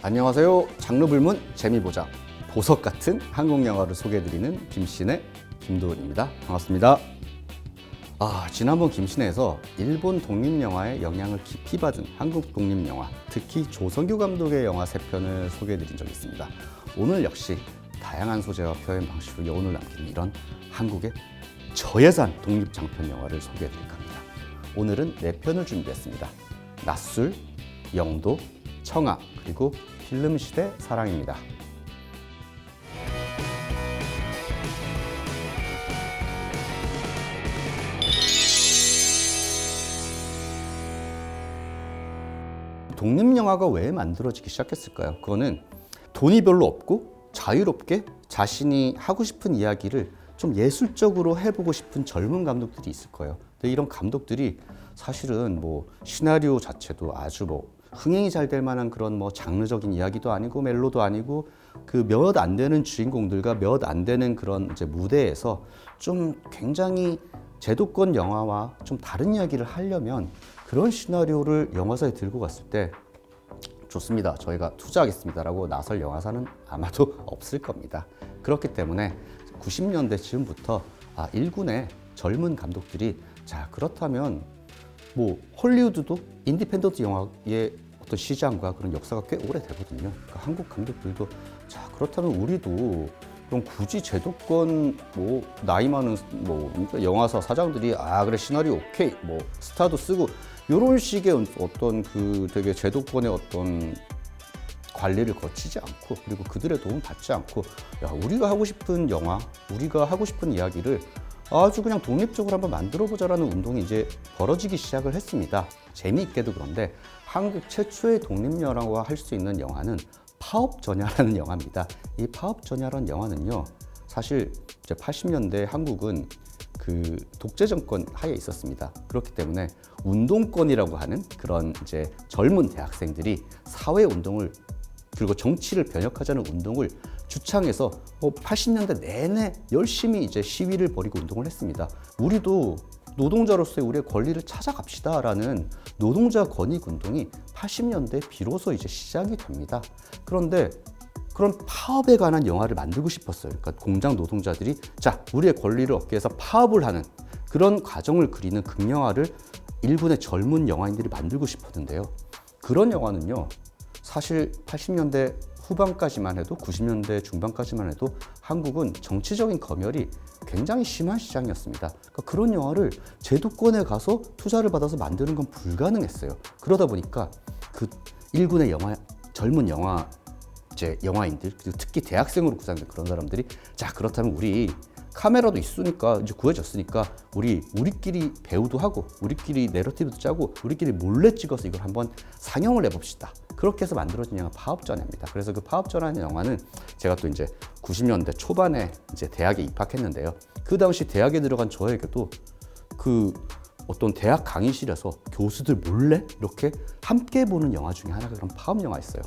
안녕하세요. 장르 불문 재미보장 보석 같은 한국 영화를 소개해드리는 김신의 김도훈입니다. 반갑습니다. 지난번 김신에서 일본 독립영화의 영향을 깊이 받은 한국 독립영화, 특히 조성규 감독의 영화 3편을 소개해드린 적이 있습니다. 오늘 역시 다양한 소재와 표현 방식으로 여운을 남기는 이런 한국의 저예산 독립 장편 영화를 소개해드릴까 합니다. 오늘은 4편을 준비했습니다. 낯술, 영도, 청아, 그리고 필름시대 사랑입니다. 독립영화가 왜 만들어지기 시작했을까요? 그거는 돈이 별로 없고 자유롭게 자신이 하고 싶은 이야기를 좀 예술적으로 해보고 싶은 젊은 감독들이 있을 거예요. 근데 이런 감독들이 사실은 시나리오 자체도 아주 흥행이 잘 될 만한 그런 장르적인 이야기도 아니고 멜로도 아니고 그 몇 안 되는 주인공들과 몇 안 되는 그런 이제 무대에서 좀 굉장히 제도권 영화와 좀 다른 이야기를 하려면 그런 시나리오를 영화사에 들고 갔을 때 좋습니다. 저희가 투자하겠습니다라고 나설 영화사는 아마도 없을 겁니다. 그렇기 때문에 90년대 즈음부터 일군의 젊은 감독들이 자 그렇다면 헐리우드도 인디펜던트 영화의 어떤 시장과 그런 역사가 꽤 오래되거든요. 그러니까 한국 감독들도 자 그렇다면 우리도 그럼 굳이 제도권 나이 많은 영화사 사장들이 그래 시나리오 오케이 스타도 쓰고 이런 식의 어떤 그 되게 제도권의 어떤 관리를 거치지 않고 그리고 그들의 도움 받지 않고 우리가 하고 싶은 영화, 우리가 하고 싶은 이야기를 아주 그냥 독립적으로 한번 만들어보자라는 운동이 이제 벌어지기 시작을 했습니다. 재미있게도 그런데 한국 최초의 독립영화라고 할 수 있는 영화는 파업전야라는 영화입니다. 이 파업전야라는 영화는요, 사실 이제 80년대 한국은 그 독재 정권 하에 있었습니다. 그렇기 때문에 운동권이라고 하는 그런 이제 젊은 대학생들이 사회 운동을 그리고 정치를 변혁하자는 운동을 주창해서 80년대 내내 열심히 이제 시위를 벌이고 운동을 했습니다. 우리도 노동자로서의 우리의 권리를 찾아갑시다라는 노동자 권익 운동이 80년대 비로소 이제 시작이 됩니다. 그런데 그런 파업에 관한 영화를 만들고 싶었어요. 그러니까 공장 노동자들이 자 우리의 권리를 얻기 위해서 파업을 하는 그런 과정을 그리는 극영화를 일본의 젊은 영화인들이 만들고 싶었는데요. 그런 영화는요. 사실 80년대 후반까지만 해도 90년대 중반까지만 해도 한국은 정치적인 검열이 굉장히 심한 시장이었습니다. 그러니까 그런 영화를 제도권에 가서 투자를 받아서 만드는 건 불가능했어요. 그러다 보니까 그 일군의 젊은 영화인들 그리고 특히 대학생으로 구성된 그런 사람들이 자 그렇다면 우리 카메라도 있으니까 이제 구해졌으니까 우리끼리 배우도 하고 우리끼리 내러티브도 짜고 우리끼리 몰래 찍어서 이걸 한번 상영을 해봅시다. 그렇게 해서 만들어진 영화 파업전야입니다. 그래서 그 파업전야라는 영화는 제가 또 이제 90년대 초반에 이제 대학에 입학했는데요. 그 당시 대학에 들어간 저에게도 그 어떤 대학 강의실에서 교수들 몰래 이렇게 함께 보는 영화 중에 하나가 그런 파업 영화였어요.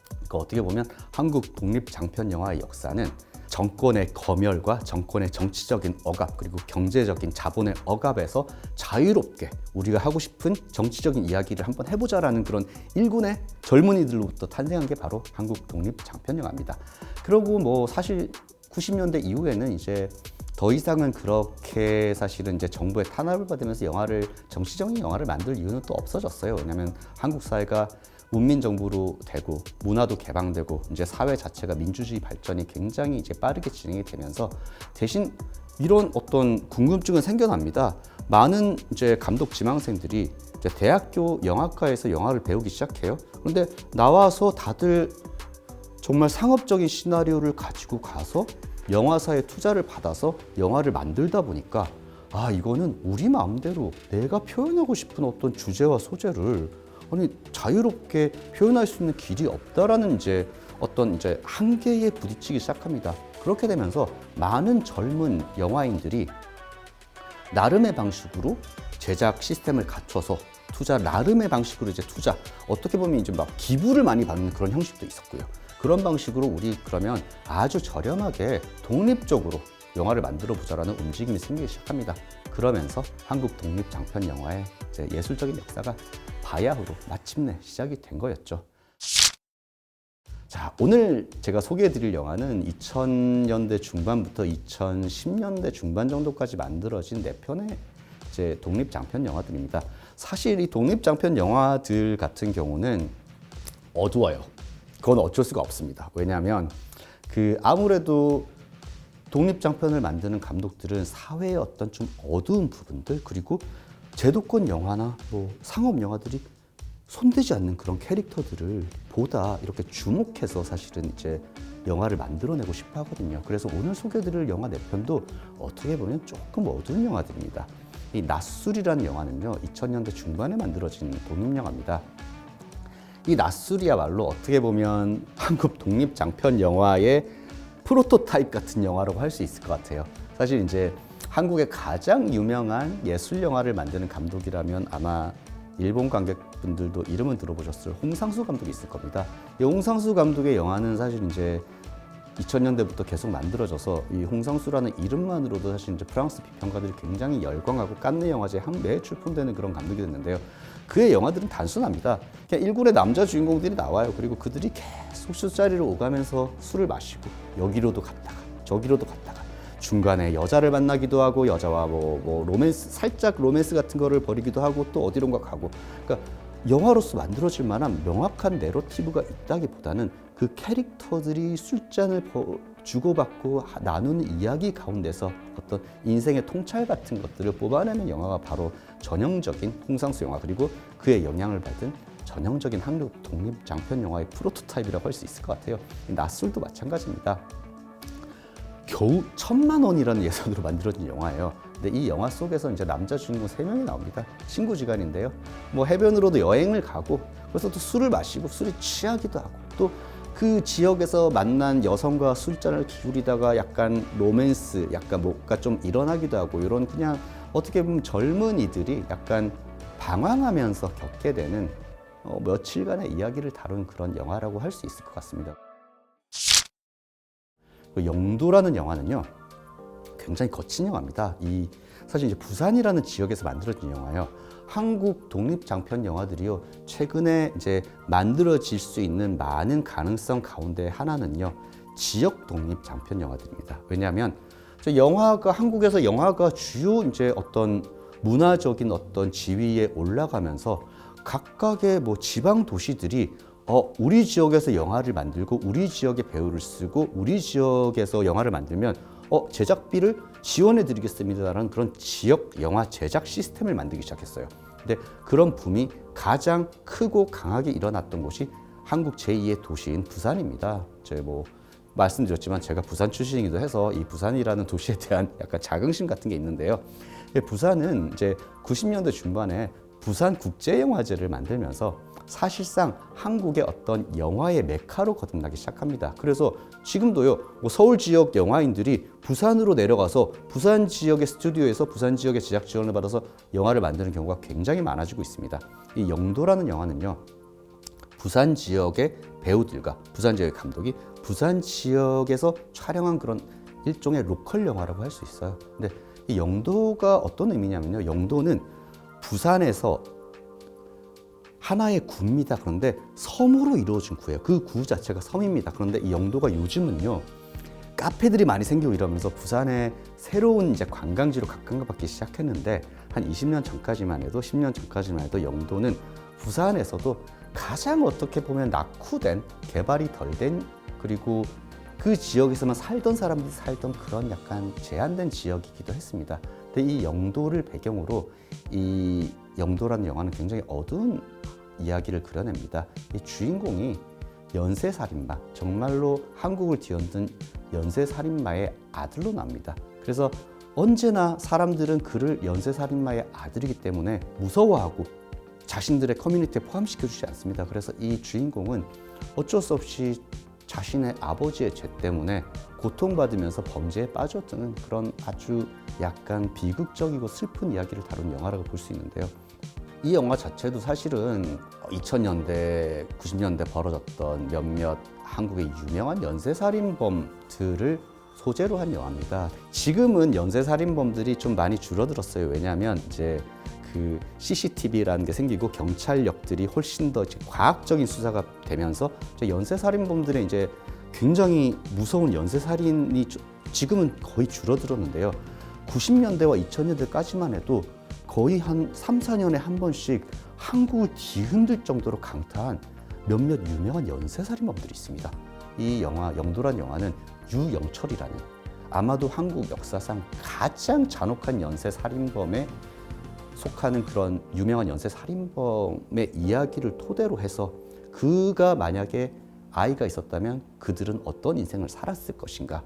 그러니까 어떻게 보면 한국 독립 장편 영화의 역사는 정권의 검열과 정권의 정치적인 억압 그리고 경제적인 자본의 억압에서 자유롭게 우리가 하고 싶은 정치적인 이야기를 한번 해보자라는 그런 일군의 젊은이들로부터 탄생한 게 바로 한국 독립 장편 영화입니다. 그리고 사실 90년대 이후에는 이제 더 이상은 그렇게 사실은 이제 정부의 탄압을 받으면서 정치적인 영화를 만들 이유는 또 없어졌어요. 왜냐하면 한국 사회가 문민정부로 되고 문화도 개방되고 이제 사회 자체가 민주주의 발전이 굉장히 이제 빠르게 진행이 되면서 대신 이런 어떤 궁금증은 생겨납니다. 많은 이제 감독 지망생들이 이제 대학교 영화과에서 영화를 배우기 시작해요. 그런데 나와서 다들 정말 상업적인 시나리오를 가지고 가서 영화사에 투자를 받아서 영화를 만들다 보니까 이거는 우리 마음대로 내가 표현하고 싶은 어떤 주제와 소재를 자유롭게 표현할 수 있는 길이 없다라는 어떤 한계에 부딪히기 시작합니다. 그렇게 되면서 많은 젊은 영화인들이 나름의 방식으로 제작 시스템을 갖춰서 나름의 방식으로 투자, 어떻게 보면 기부를 많이 받는 그런 형식도 있었고요. 그런 방식으로 우리 그러면 아주 저렴하게 독립적으로 영화를 만들어 보자라는 움직임이 생기기 시작합니다. 그러면서 한국 독립 장편 영화의 예술적인 역사가 바야흐로 마침내 시작이 된 거였죠. 자, 오늘 제가 소개해드릴 영화는 2000년대 중반부터 2010년대 중반 정도까지 만들어진 4편의 이제 독립 장편 영화들입니다. 사실 이 독립 장편 영화들 같은 경우는 어두워요. 그건 어쩔 수가 없습니다. 왜냐하면 아무래도 독립 장편을 만드는 감독들은 사회의 어떤 좀 어두운 부분들, 그리고 제도권 영화나 뭐 상업 영화들이 손대지 않는 그런 캐릭터들을 보다 이렇게 주목해서 사실은 이제 영화를 만들어내고 싶어 하거든요. 그래서 오늘 소개해드릴 영화 4편도 어떻게 보면 조금 어두운 영화들입니다. 이 낯술이라는 영화는요, 2000년대 중반에 만들어진 독립영화입니다. 이 낯술이야말로 어떻게 보면 한국 독립 장편 영화의 프로토타입 같은 영화라고 할 수 있을 것 같아요. 사실 이제 한국의 가장 유명한 예술 영화를 만드는 감독이라면 아마 일본 관객분들도 이름은 들어보셨을 홍상수 감독이 있을 겁니다. 이 홍상수 감독의 영화는 사실 이제 2000년대부터 계속 만들어져서 이 홍상수라는 이름만으로도 사실 이제 프랑스 비평가들이 굉장히 열광하고 칸느 영화제에 매해 출품되는 그런 감독이 됐는데요. 그의 영화들은 단순합니다. 그냥 일군의 남자 주인공들이 나와요. 그리고 그들이 계속 술자리를 오가면서 술을 마시고 여기로도 갔다가 저기로도 갔다가 중간에 여자를 만나기도 하고 여자와 뭐 로맨스, 살짝 로맨스 같은 거를 벌이기도 하고 또 어디론가 가고. 그러니까 영화로서 만들어질 만한 명확한 내러티브가 있다기보다는 그 캐릭터들이 술잔을 주고받고 나누는 이야기 가운데서 어떤 인생의 통찰 같은 것들을 뽑아내는 영화가 바로 전형적인 홍상수 영화, 그리고 그의 영향을 받은 전형적인 한국 독립 장편 영화의 프로토타입이라고 할 수 있을 것 같아요. 낯술도 마찬가지입니다. 겨우 1000만 원이라는 예산으로 만들어진 영화예요. 근데 이 영화 속에서 이제 남자 주인공 3명이 나옵니다. 친구지간인데요. 뭐 해변으로도 여행을 가고, 그래서 또 술을 마시고 술에 취하기도 하고, 또 그 지역에서 만난 여성과 술잔을 기울이다가 약간 로맨스, 약간 뭔가 좀 일어나기도 하고, 이런 그냥 어떻게 보면 젊은이들이 약간 방황하면서 겪게 되는 며칠간의 이야기를 다룬 그런 영화라고 할 수 있을 것 같습니다. 영도라는 영화는요, 굉장히 거친 영화입니다. 사실 이제 부산이라는 지역에서 만들어진 영화예요. 한국 독립 장편 영화들이요, 최근에 이제 만들어질 수 있는 많은 가능성 가운데 하나는요, 지역 독립 장편 영화들입니다. 왜냐하면 한국에서 영화가 주요 이제 어떤 문화적인 어떤 지위에 올라가면서 각각의 뭐 지방 도시들이 우리 지역에서 영화를 만들고 우리 지역의 배우를 쓰고 우리 지역에서 영화를 만들면 제작비를 지원해 드리겠습니다라는 그런 지역 영화 제작 시스템을 만들기 시작했어요. 근데 그런 붐이 가장 크고 강하게 일어났던 곳이 한국 제2의 도시인 부산입니다. 말씀드렸지만 제가 부산 출신이기도 해서 이 부산이라는 도시에 대한 약간 자긍심 같은 게 있는데요. 부산은 이제 90년대 중반에 부산국제영화제를 만들면서 사실상 한국의 어떤 영화의 메카로 거듭나기 시작합니다. 그래서 지금도요, 서울 지역 영화인들이 부산으로 내려가서 부산 지역의 스튜디오에서 부산 지역의 제작 지원을 받아서 영화를 만드는 경우가 굉장히 많아지고 있습니다. 이 영도라는 영화는요, 부산 지역의 배우들과 부산 지역의 감독이 부산 지역에서 촬영한 그런 일종의 로컬 영화라고 할 수 있어요. 근데 이 영도가 어떤 의미냐면요, 영도는 부산에서 하나의 구입니다. 그런데 섬으로 이루어진 구예요. 그 구 자체가 섬입니다. 그런데 이 영도가 요즘은요, 카페들이 많이 생기고 이러면서 부산의 새로운 이제 관광지로 각광받기 시작했는데, 한 20년 전까지만 해도, 10년 전까지만 해도 영도는 부산에서도 가장 어떻게 보면 낙후된, 개발이 덜 된, 그리고 그 지역에서만 살던 사람들이 살던 그런 약간 제한된 지역이기도 했습니다. 근데 이 영도를 배경으로 이 영도라는 영화는 굉장히 어두운 이야기를 그려냅니다. 이 주인공이 연쇄살인마, 정말로 한국을 뒤흔든 연쇄살인마의 아들로 나옵니다. 그래서 언제나 사람들은 그를 연쇄살인마의 아들이기 때문에 무서워하고 자신들의 커뮤니티에 포함시켜주지 않습니다. 그래서 이 주인공은 어쩔 수 없이 자신의 아버지의 죄 때문에 고통받으면서 범죄에 빠져드는 그런 아주 약간 비극적이고 슬픈 이야기를 다룬 영화라고 볼 수 있는데요. 이 영화 자체도 사실은 2000년대, 90년대 벌어졌던 몇몇 한국의 유명한 연쇄살인범들을 소재로 한 영화입니다. 지금은 연쇄살인범들이 좀 많이 줄어들었어요. 왜냐하면 이제 그 CCTV라는 게 생기고 경찰력들이 훨씬 더 과학적인 수사가 되면서 연쇄살인범들의 이제 굉장히 무서운 연쇄살인이 지금은 거의 줄어들었는데요. 90년대와 2000년대까지만 해도 거의 한 3, 4년에 한 번씩 한국을 뒤흔들 정도로 강타한 몇몇 유명한 연쇄살인범들이 있습니다. 이 영화 영도란 영화는 유영철이라는 아마도 한국 역사상 가장 잔혹한 연쇄살인범에 속하는 그런 유명한 연쇄살인범의 이야기를 토대로 해서 그가 만약에 아이가 있었다면 그들은 어떤 인생을 살았을 것인가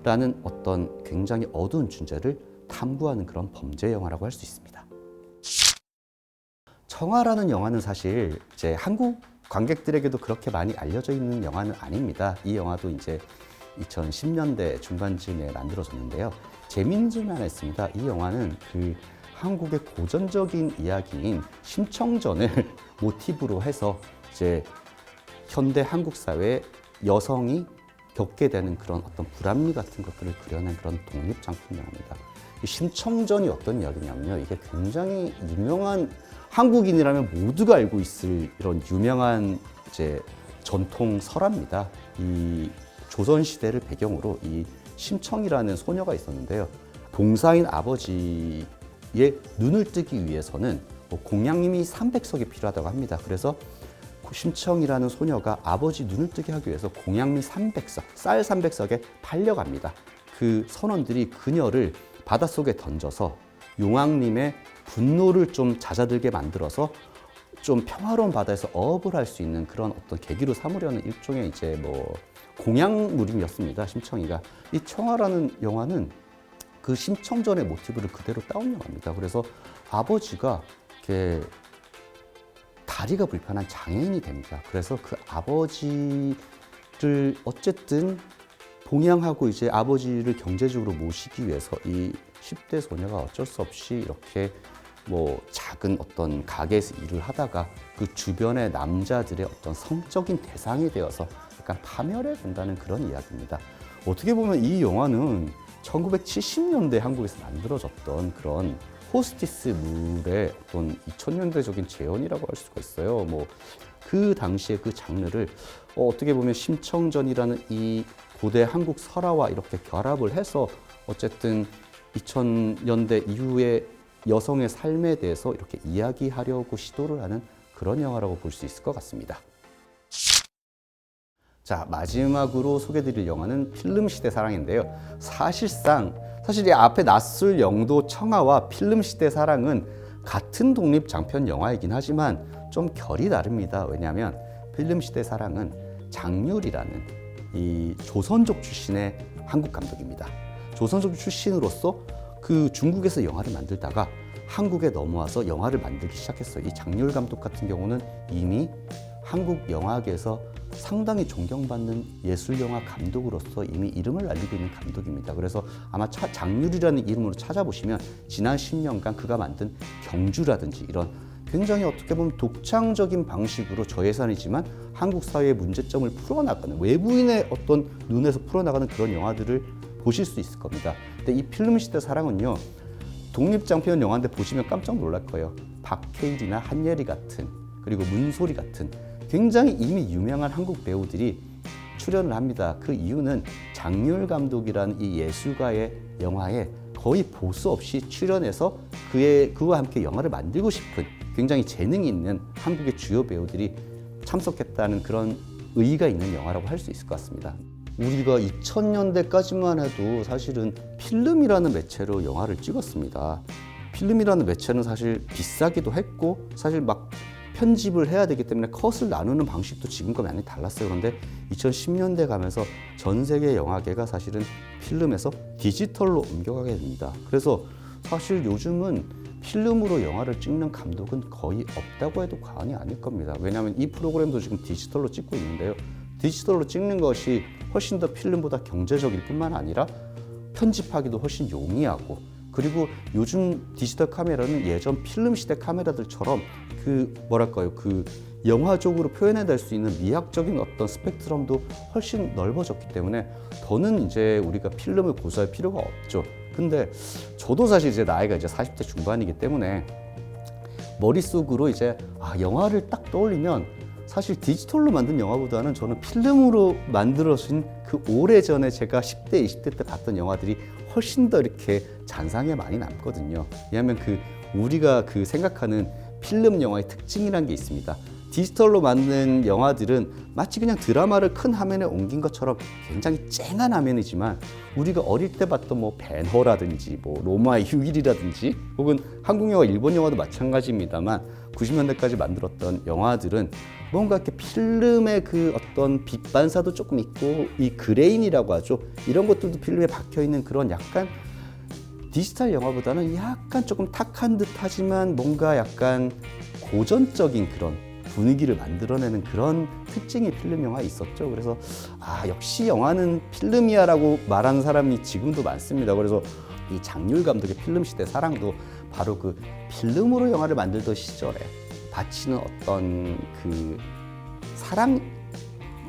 라는 어떤 굉장히 어두운 주제를 탐구하는 그런 범죄 영화라고 할 수 있습니다. 청아라는 영화는 사실 이제 한국 관객들에게도 그렇게 많이 알려져 있는 영화는 아닙니다. 이 영화도 이제 2010년대 중반쯤에 만들어졌는데요. 재미있는 점이 하나 있습니다. 이 영화는 그 한국의 고전적인 이야기인 심청전을 모티브로 해서 이제 현대 한국 사회에 여성이 겪게 되는 그런 어떤 불합리 같은 것들을 그려낸 그런 독립장편 영화입니다. 이 심청전이 어떤 이야기냐면요. 이게 굉장히 유명한 한국인이라면 모두가 알고 있을 이런 유명한 이제 전통 설화입니다. 이 조선 시대를 배경으로 이 심청이라는 소녀가 있었는데요. 동사인 아버지의 눈을 뜨기 위해서는 공양님이 300석이 필요하다고 합니다. 그래서 심청이라는 소녀가 아버지 눈을 뜨게 하기 위해서 공양미 300석, 쌀 300석에 팔려갑니다. 그 선원들이 그녀를 바닷속에 던져서 용왕님의 분노를 좀 잦아들게 만들어서 좀 평화로운 바다에서 어업을 할 수 있는 그런 어떤 계기로 삼으려는 일종의 이제 뭐 공양무림이었습니다. 심청이가. 이 청아라는 영화는 그 심청전의 모티브를 그대로 따온 영화입니다. 그래서 아버지가 이렇게 다리가 불편한 장애인이 됩니다. 그래서 그 아버지를 어쨌든 봉양하고 이제 아버지를 경제적으로 모시기 위해서 이 10대 소녀가 어쩔 수 없이 이렇게 뭐 작은 어떤 가게에서 일을 하다가 그 주변의 남자들의 어떤 성적인 대상이 되어서 약간 파멸해 된다는 그런 이야기입니다. 어떻게 보면 이 영화는 1970년대 한국에서 만들어졌던 그런 호스티스 물의 어떤 2000년대적인 재현이라고 할 수가 있어요. 뭐 그 당시에 그 장르를 어떻게 보면 심청전이라는 이 고대 한국 설화와 이렇게 결합을 해서 어쨌든 2000년대 이후에 여성의 삶에 대해서 이렇게 이야기하려고 시도를 하는 그런 영화라고 볼 수 있을 것 같습니다. 자, 마지막으로 소개드릴 영화는 필름시대 사랑인데요. 사실 이 앞에 낯술 영도 청아와 필름시대 사랑은 같은 독립 장편 영화이긴 하지만 좀 결이 다릅니다. 왜냐하면 필름시대 사랑은 장률이라는 이 조선족 출신의 한국 감독입니다. 조선족 출신으로서 그 중국에서 영화를 만들다가 한국에 넘어와서 영화를 만들기 시작했어요. 이 장률 감독 같은 경우는 이미 한국 영화계에서 상당히 존경받는 예술영화 감독으로서 이미 이름을 알리고 있는 감독입니다. 그래서 아마 장률이라는 이름으로 찾아보시면 지난 10년간 그가 만든 경주라든지 이런 굉장히 어떻게 보면 독창적인 방식으로 저예산이지만 한국 사회의 문제점을 풀어나가는 외부인의 어떤 눈에서 풀어나가는 그런 영화들을 보실 수 있을 겁니다. 근데 이 필름시대 사랑은요. 독립장편 영화인데 보시면 깜짝 놀랄 거예요. 박해일이나 한예리 같은 그리고 문소리 같은 굉장히 이미 유명한 한국 배우들이 출연을 합니다. 그 이유는 장률 감독이라는 이 예술가의 영화에 거의 보수 없이 출연해서 그와 함께 영화를 만들고 싶은 굉장히 재능이 있는 한국의 주요 배우들이 참석했다는 그런 의의가 있는 영화라고 할 수 있을 것 같습니다. 우리가 2000년대까지만 해도 사실은 필름이라는 매체로 영화를 찍었습니다. 필름이라는 매체는 사실 비싸기도 했고 사실 막 편집을 해야 되기 때문에 컷을 나누는 방식도 지금과 많이 달랐어요. 그런데 2010년대 가면서 전 세계 영화계가 사실은 필름에서 디지털로 옮겨가게 됩니다. 그래서 사실 요즘은 필름으로 영화를 찍는 감독은 거의 없다고 해도 과언이 아닐 겁니다. 왜냐하면 이 프로그램도 지금 디지털로 찍고 있는데요. 디지털로 찍는 것이 훨씬 더 필름보다 경제적일 뿐만 아니라 편집하기도 훨씬 용이하고 그리고 요즘 디지털 카메라는 예전 필름 시대 카메라들처럼 그 영화적으로 표현해낼 수 있는 미학적인 어떤 스펙트럼도 훨씬 넓어졌기 때문에 더는 이제 우리가 필름을 고수할 필요가 없죠. 근데 저도 사실 이제 나이가 이제 40대 중반이기 때문에 머릿속으로 이제 영화를 딱 떠올리면 사실 디지털로 만든 영화보다는 저는 필름으로 만들어진 그 오래전에 제가 10대, 20대 때 봤던 영화들이 훨씬 더 이렇게 잔상에 많이 남거든요. 왜냐하면 우리가 생각하는 필름 영화의 특징이라는 게 있습니다. 디지털로 만든 영화들은 마치 그냥 드라마를 큰 화면에 옮긴 것처럼 굉장히 쨍한 화면이지만 우리가 어릴 때 봤던 뭐 벤허라든지 뭐 로마의 휴일이라든지 혹은 한국 영화, 일본 영화도 마찬가지입니다만 90년대까지 만들었던 영화들은 뭔가 이렇게 필름의 어떤 빛 반사도 조금 있고 이 그레인이라고 하죠. 이런 것들도 필름에 박혀 있는 그런 약간 디지털 영화보다는 약간 조금 탁한 듯 하지만 뭔가 약간 고전적인 그런 분위기를 만들어내는 그런 특징이 필름 영화에 있었죠. 그래서 역시 영화는 필름이야라고 말하는 사람이 지금도 많습니다. 그래서 이 장률 감독의 필름 시대 사랑도 바로 필름으로 영화를 만들던 시절에 바치는 어떤 사랑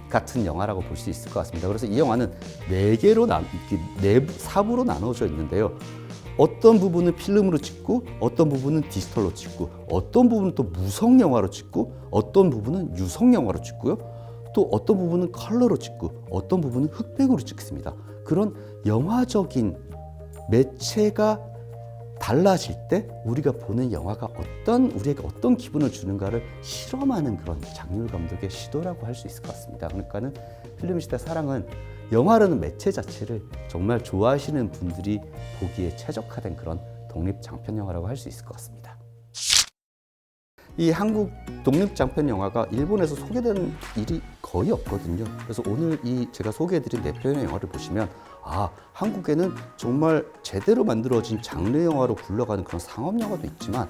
같은 영화라고 볼 수 있을 것 같습니다. 그래서 이 영화는 4부로 나눠져 있는데요. 어떤 부분은 필름으로 찍고 어떤 부분은 디지털로 찍고 어떤 부분은 또 무성 영화로 찍고 어떤 부분은 유성 영화로 찍고요. 또 어떤 부분은 컬러로 찍고 어떤 부분은 흑백으로 찍습니다. 그런 영화적인 매체가 달라질 때 우리가 보는 영화가 우리에게 어떤 기분을 주는가를 실험하는 그런 장률 감독의 시도라고 할 수 있을 것 같습니다. 그러니까는 필름 시대 사랑은 영화라는 매체 자체를 정말 좋아하시는 분들이 보기에 최적화된 그런 독립 장편 영화라고 할 수 있을 것 같습니다. 이 한국 독립 장편 영화가 일본에서 소개되는 일이 거의 없거든요. 그래서 오늘 제가 소개해드린 4편의 영화를 보시면 한국에는 정말 제대로 만들어진 장르 영화로 굴러가는 그런 상업 영화도 있지만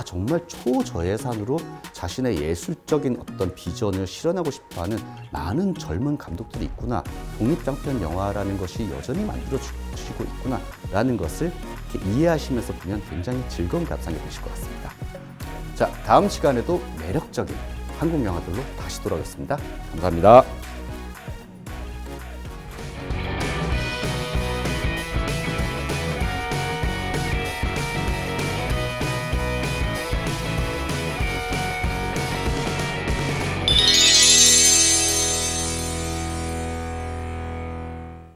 정말 초저예산으로 자신의 예술적인 어떤 비전을 실현하고 싶어하는 많은 젊은 감독들이 있구나. 독립장편 영화라는 것이 여전히 만들어지고 있구나 라는 것을 이렇게 이해하시면서 보면 굉장히 즐거운 감상이 되실 것 같습니다. 자, 다음 시간에도 매력적인 한국 영화들로 다시 돌아오겠습니다. 감사합니다.